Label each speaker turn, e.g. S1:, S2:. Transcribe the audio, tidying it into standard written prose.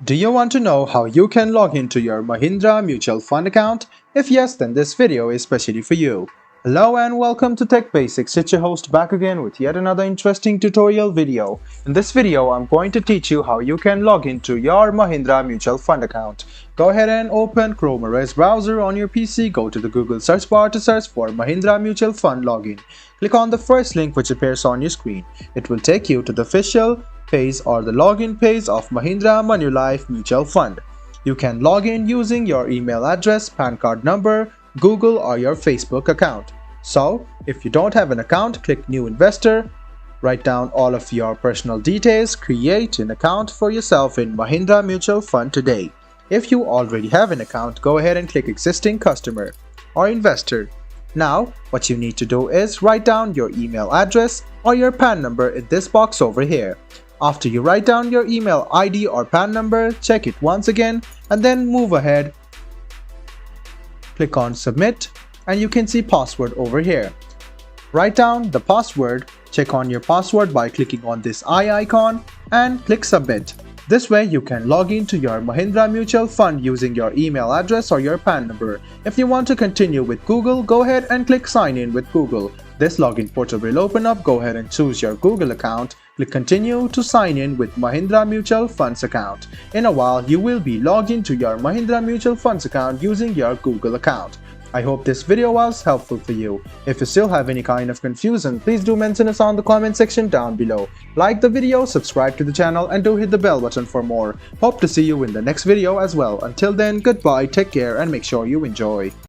S1: Do you want to know how you can log into your Mahindra Mutual Fund account? If yes, then this video is specially for you. Hello and welcome to Tech Basics. It's your host back again with yet another interesting tutorial video. In this video, I'm going to teach you how you can log into your Mahindra Mutual Fund account. Go ahead and open Chrome OS browser on your PC. Go to the Google search bar to search for Mahindra Mutual Fund login. Click on the first link which appears on your screen. It will take you to the official page or the login page of Mahindra Manulife Mutual Fund. You can log in using your email address, PAN card number, Google or your Facebook account. So, if you don't have an account, click New Investor, write down all of your personal details, create an account for yourself in Mahindra Mutual Fund today. If you already have an account, go ahead and click Existing Customer or Investor. Now, what you need to do is write down your email address or your PAN number in this box over here. After you write down your email ID or PAN number, check it once again and then move ahead. Click on Submit and you can see password over here. Write down the password, check on your password by clicking on this eye icon and click Submit. This way you can log into your Mahindra Mutual Fund using your email address or your PAN number. If you want to continue with Google, go ahead and click Sign in with Google. This login portal will open up. Go ahead and choose your Google account. Click Continue to sign in with Mahindra Mutual Funds account. In a while, you will be logged into your Mahindra Mutual Funds account using your Google account. I hope this video was helpful for you. If you still have any kind of confusion, please do mention us on the comment section down below. Like the video, subscribe to the channel and do hit the bell button for more. Hope to see you in the next video as well. Until then, goodbye, take care and make sure you enjoy.